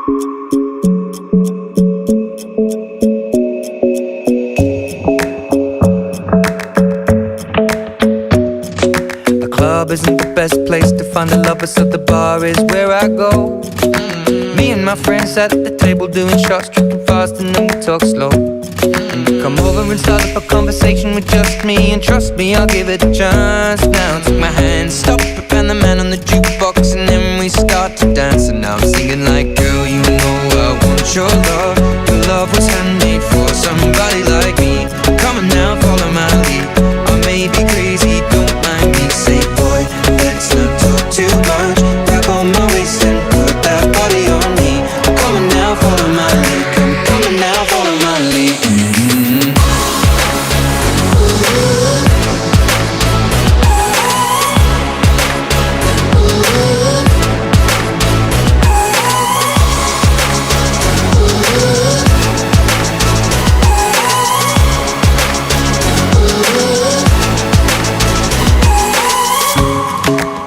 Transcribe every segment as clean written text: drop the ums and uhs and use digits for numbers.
The club isn't the best place to find the lovers, so the bar is where I go. Me and my friends sat at the table doing shots, tripping fast, and then we talk slow. Come over and start up a conversation with just me, and trust me, I'll give it a chance. Now take my hand, stop it, and the man on the jukebox, and then we start to dance. And now I'm singing like, girl, you know I want your love. Your love was handmade for somebody like me. Come on now, follow my lead. I may be crazy, don't mind me. Say, boy, let's not talk too much. Grab on my waist and put that body on me. Come on now, follow my lead. Come on now, follow my lead.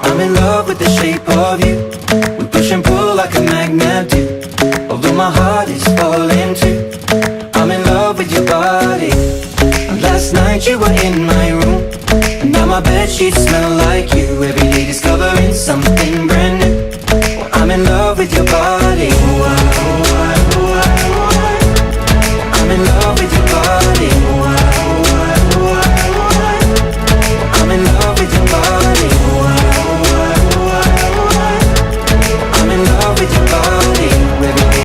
I'm in love with the shape of you. We push and pull like a magnet do. Although my heart is falling too. I'm in love with your body. And last night you were in my room, and now my bedsheets smell like you. Every day discovering something brand new. I'm in love with your body. Oh,